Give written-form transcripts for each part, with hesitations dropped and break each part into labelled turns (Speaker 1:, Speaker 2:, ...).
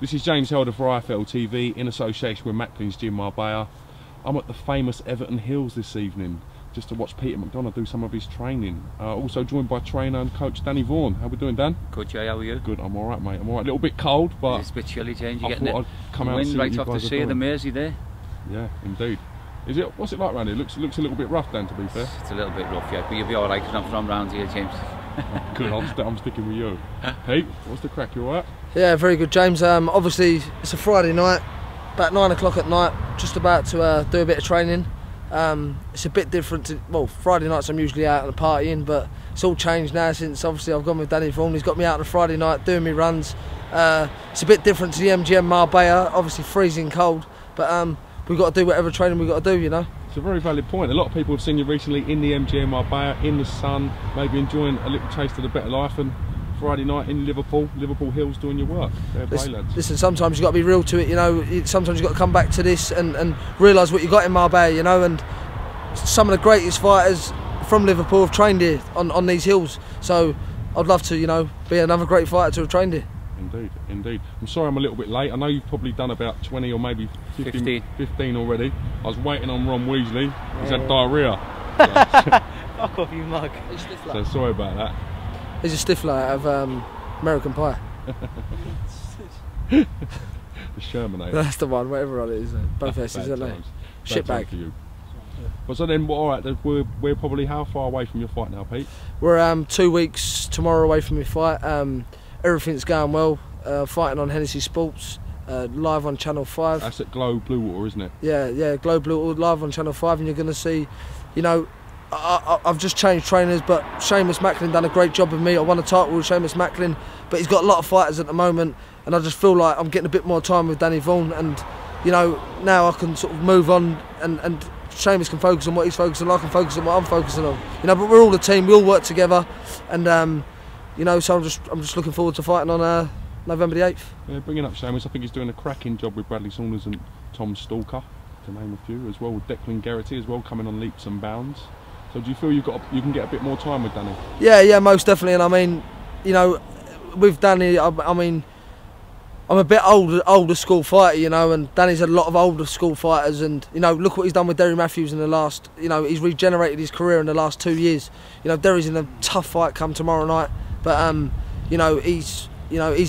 Speaker 1: This is James Helder for IFL TV in association with Macklin's Gym Marbella. I'm at the famous Everton Hills this evening just to watch Peter McDONAGH do some of his training. Also joined by trainer and coach Danny Vaughan. How we doing, Dan?
Speaker 2: Good, Jay, how are you?
Speaker 1: Good, I'm alright, mate. I'm alright. A little bit cold, but
Speaker 2: it's a bit chilly, James. You're
Speaker 1: I
Speaker 2: getting
Speaker 1: thought I'd come out and see
Speaker 2: right
Speaker 1: what
Speaker 2: off
Speaker 1: you
Speaker 2: the
Speaker 1: guys
Speaker 2: sea
Speaker 1: are
Speaker 2: of the
Speaker 1: doing.
Speaker 2: Mersey there.
Speaker 1: Yeah, indeed. Is it? What's it like around here? Looks a little bit rough, Dan, to be fair.
Speaker 2: It's a little bit rough, yeah, but you'll be alright because I'm from round here, James.
Speaker 1: Good, I'm sticking with you. Pete, what's the crack? You alright?
Speaker 3: Yeah, very good, James. Obviously, it's a Friday night, about 9 o'clock at night, just about to do a bit of training. It's a bit different to, well, Friday nights I'm usually out and partying, but it's all changed now since obviously I've gone with Danny Vaughan. He's got me out on a Friday night doing me runs. It's a bit different to the MGM Marbella, obviously freezing cold, but we've got to do whatever training we've got to do, you know.
Speaker 1: It's a very valid point. A lot of people have seen you recently in the MGM Marbella, in the sun, maybe enjoying a little taste of the better life, and Friday night in Liverpool Hills doing your work. Fair play, lads. Listen,
Speaker 3: sometimes you've got to be real to it, you know. Sometimes you've got to come back to this and realise what you got in Marbella, you know, and some of the greatest fighters from Liverpool have trained here on these hills. So I'd love to, you know, be another great fighter to have trained here.
Speaker 1: Indeed, indeed. I'm sorry I'm a little bit late. I know you've probably done about 20 or maybe 15 already. I was waiting on Ron Weasley. He's had diarrhea.
Speaker 3: Fuck off, you mug.
Speaker 1: So sorry about that.
Speaker 3: He's a stifler out of American Pie.
Speaker 1: The Shermanator.
Speaker 3: That's the one, whatever it is. Both S's, aren't they? Shitbag.
Speaker 1: For you. But so then, alright, we're probably how far away from your fight now, Pete?
Speaker 3: We're 2 weeks tomorrow away from my fight. Everything's going well. Fighting on Hennessy Sports, live on Channel 5.
Speaker 1: That's at Glow Blue Water, isn't it?
Speaker 3: Yeah, Glow Blue Water, live on Channel 5, and you're going to see, you know, I've just changed trainers, but Seamus Macklin done a great job with me. I won a title with Seamus Macklin, but he's got a lot of fighters at the moment, and I just feel like I'm getting a bit more time with Danny Vaughan, and you know, now I can sort of move on, and Seamus can focus on what he's focusing on, I can focus on what I'm focusing on. You know, but we're all a team, we all work together, and you know, so I'm just looking forward to fighting on November the 8th.
Speaker 1: Yeah, bringing up Seamus, I think he's doing a cracking job with Bradley Saunders and Tom Stalker, to name a few, as well with Declan Geraghty as well, coming on leaps and bounds. So do you feel you can get a bit more time with Danny? Yeah, most definitely. And I mean, you know, with Danny, I mean, I'm a bit older school fighter, you know, and Danny's had a lot of older school fighters, and you know, look what he's done with Derry Matthews in the last, you know, he's regenerated his career in the last 2 years. You know, Derry's in a tough fight come tomorrow night, but you know, he's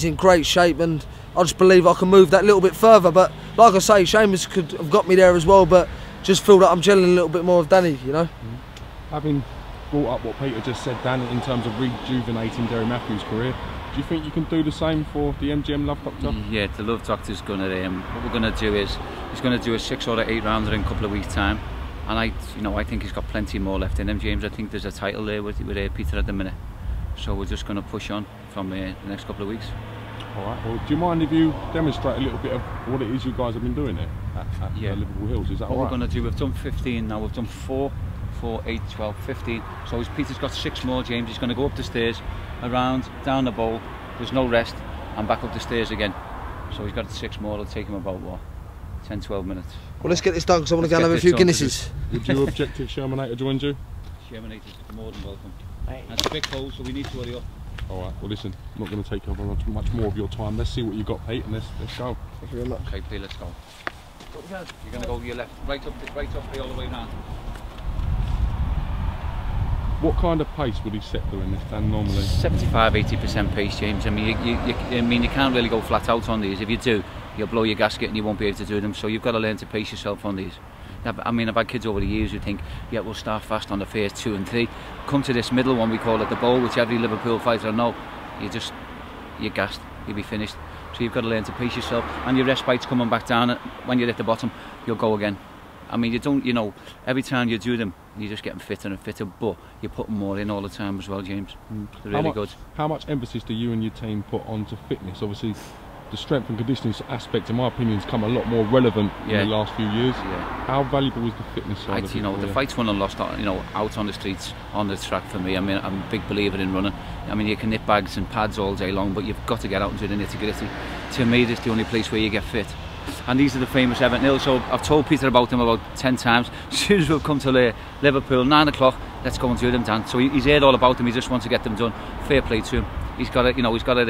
Speaker 1: in great shape, and I just believe I can move that little bit further. But like I say, Seamus could have got me there as well, but just feel that I'm gelling a little bit more with Danny, you know. Having brought up what Peter just said, Dan, in terms of rejuvenating Derry Matthews' career, do you think you can do the same for the MGM Love Doctor?
Speaker 2: Yeah, the Love Doctor's going to, what we're going to do is, he's going to do a 6 or 8 rounder in a couple of weeks' time, and I think he's got plenty more left in him, James. I think there's a title there with Peter at the minute, so we're just going to push on from the next couple of weeks.
Speaker 1: Alright, well, do you mind if you demonstrate a little bit of what it is you guys have been doing there at Liverpool Hills? Is that alright?
Speaker 2: What we're going to do, we've done 15 now, we've done 4, 8, 12, 15. So Peter's got 6 more, James. He's going to go up the stairs, around, down the bowl, there's no rest, and back up the stairs again. So he's got 6 more. It'll take him about, what, 10, 12 minutes.
Speaker 3: Well, let's get this done, because I want to go and have a few Guinnesses.
Speaker 1: Would you object if Shermanator joined you?
Speaker 2: Shermanator's more than welcome. It's a bit cold, so we need to hurry up.
Speaker 1: Alright, well listen, I'm not going to take up much more of your time. Let's see what you got, Pete, and let's go.
Speaker 3: Thank you very much.
Speaker 2: Okay, Pete, let's go. You're going to go to your left, right up all the way round.
Speaker 1: What kind of pace would he set doing this, Dan, normally?
Speaker 2: 75–80% pace, James. I mean, you can't really go flat out on these. If you do, you'll blow your gasket and you won't be able to do them. So you've got to learn to pace yourself on these. I mean, I've had kids over the years who think, yeah, we'll start fast on the first 2 and 3. Come to this middle one, we call it the bowl, which every Liverpool fighter know. You're gassed, you'll be finished. So you've got to learn to pace yourself, and your respite's coming back down. When you're at the bottom, you'll go again. I mean, you know, every time you do them, you're just getting fitter and fitter, but you're putting more in all the time as well, James. They're really good.
Speaker 1: How much emphasis do you and your team put onto fitness? Obviously, the strength and conditioning aspect, in my opinion, has come a lot more relevant in the last few years. Yeah. How valuable is the fitness side of it?
Speaker 2: You know, the fight's won and lost, you know, out on the streets, on the track for me. I mean, I'm a big believer in running. I mean, you can nip bags and pads all day long, but you've got to get out and do the nitty-gritty. To me, this is the only place where you get fit. And these are the famous Everton Hills, so I've told Peter about them about 10 times. As soon as we'll come to Liverpool, 9 o'clock, let's go and do them, Dan. So he's heard all about them, he just wants to get them done. Fair play to him. He's got it, you know, he's got it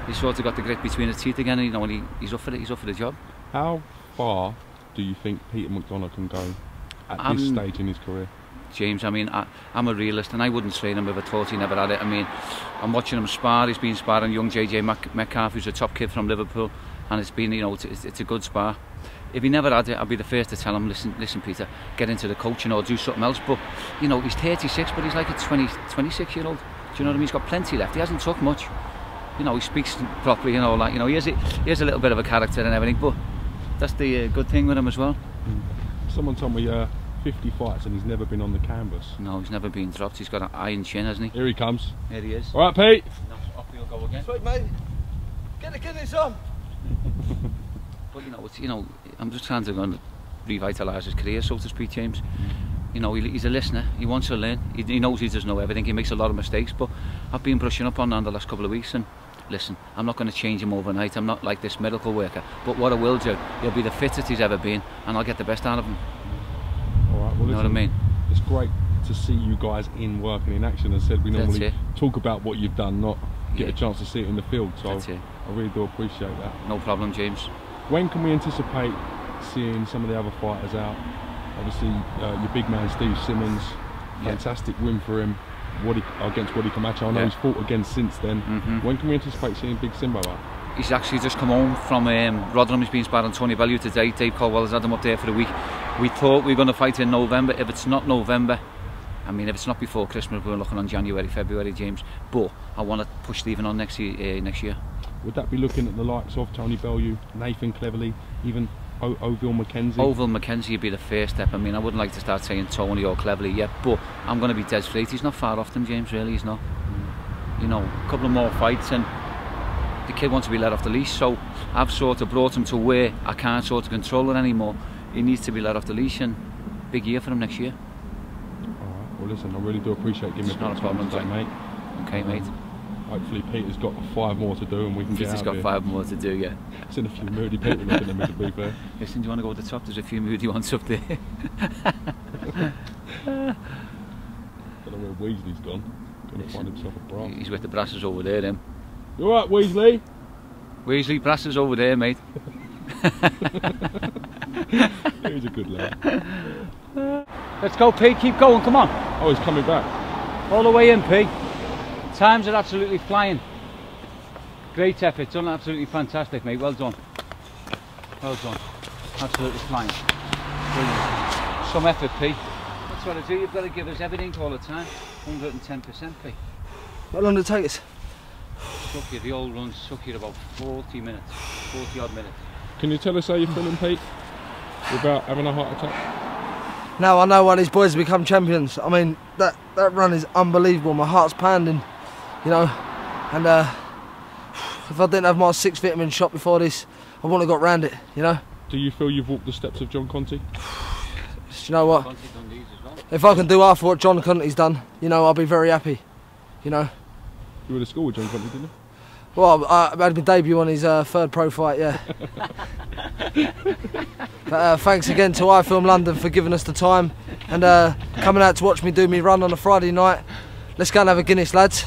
Speaker 2: he's sort of got the grit between his teeth again, and, you know, and he's up for it. He's up for the job.
Speaker 1: How far do you think Peter McDONAGH can go at this stage in his career?
Speaker 2: James, I mean, I'm a realist, and I wouldn't train him if I thought he never had it. I mean, I'm watching him spar. He's been sparring young JJ Metcalf, who's a top kid from Liverpool, and it's been, you know, it's a good spar. If he never had it, I'd be the first to tell him, listen, Peter, get into the coaching or do something else. But, you know, he's 36, but he's like a 26-year-old. Do you know what I mean? He's got plenty left. He hasn't took much. You know, he speaks properly, you know, like, you know, he has a little bit of a character and everything, but that's the good thing with him as well.
Speaker 1: Someone told me 50 fights and he's never been on the canvas.
Speaker 2: No, he's never been dropped. He's got an iron chin, hasn't he?
Speaker 1: Here he comes.
Speaker 2: Here he is.
Speaker 1: All right, Pete.
Speaker 2: Off he'll go again.
Speaker 3: Sweet, mate. Get the Guinness on.
Speaker 2: But, you know, I'm just trying to revitalise his career, so to speak, James. You know, he's a listener. He wants to learn. He knows he doesn't know everything. He makes a lot of mistakes, but I've been brushing up on that the last couple of weeks, and listen, I'm not going to change him overnight. I'm not like this miracle worker, but what I will do, he'll be the fittest he's ever been, and I'll get the best out of him.
Speaker 1: All right, well,
Speaker 2: you know what I mean?
Speaker 1: It's great to see you guys in work and in action. As I said, we normally talk about what you've done, not get a chance to see it in the field, so I really do appreciate that.
Speaker 2: No problem, James.
Speaker 1: When can we anticipate seeing some of the other fighters out? Obviously, your big man Steve Simmons, fantastic win for him against Woody Camacho. I know he's fought again since then. When can we anticipate seeing Big Simbo out?
Speaker 2: He's actually just come home from Rotherham. He's been sparring Tony Bellew today. Dave Caldwell has had him up there for a week. We thought we were going to fight in November. If it's not November, I mean, if it's not before Christmas, we're looking on January, February, James. But I want to push Stephen on next year.
Speaker 1: Would that be looking at the likes of Tony Bellew, Nathan Cleverly, even Oville McKenzie?
Speaker 2: Oville McKenzie would be the first step. I mean, I wouldn't like to start saying Tony or Cleverly yet, but I'm going to be dead straight. He's not far off them, James, really, he's not. You know, a couple of more fights and the kid wants to be let off the leash, so I've sort of brought him to where I can't sort of control it anymore. He needs to be let off the leash, and big year for him next year.
Speaker 1: Alright, well listen, I really do appreciate giving me a
Speaker 2: not a problem,
Speaker 1: mate.
Speaker 2: Okay, mate.
Speaker 1: Hopefully Peter's got 5 more to do and we can get out of here.
Speaker 2: He's got 5 more to do, yeah.
Speaker 1: It's in a few moody people looking at me, to be fair.
Speaker 2: Listen, do you want to go to the top? There's a few moody ones up there.
Speaker 1: I don't know where Weasley's gone. Going to find himself a brass.
Speaker 2: He's with the brasses over there, then.
Speaker 1: You alright, Weasley?
Speaker 2: Weasley, brasses over there, mate.
Speaker 1: He's a good lad.
Speaker 2: Let's go, Pete. Keep going, come on.
Speaker 1: Oh, he's coming back.
Speaker 2: All the way in, Pete. Times are absolutely flying. Great effort, done absolutely fantastic, mate. Well done. Well done. Absolutely flying. Brilliant. Some effort, Pete. That's what I do. You've got to give us everything all the time. 110%, Pete.
Speaker 3: How long did it take us?
Speaker 2: Took you, the old runs took you about 40 minutes, 40 odd minutes.
Speaker 1: Can you tell us how you're feeling, Pete? Without having a heart attack?
Speaker 3: Now I know why these boys have become champions. I mean, that run is unbelievable. My heart's pounding, you know. And if I didn't have my 6 vitamin shot before this, I wouldn't have got round it, you know.
Speaker 1: Do you feel you've walked the steps of John Conte?
Speaker 3: You know what? If I can do half of what John Conte's done, you know, I'll be very happy, you know.
Speaker 1: You were at school with John Conte, didn't you?
Speaker 3: Well, I had my debut on his 3rd pro fight, yeah. But thanks again to iFilm London for giving us the time and coming out to watch me do me run on a Friday night. Let's go and have a Guinness, lads.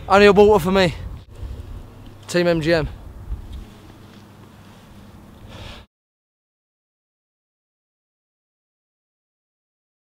Speaker 3: Only a water for me. Team MGM.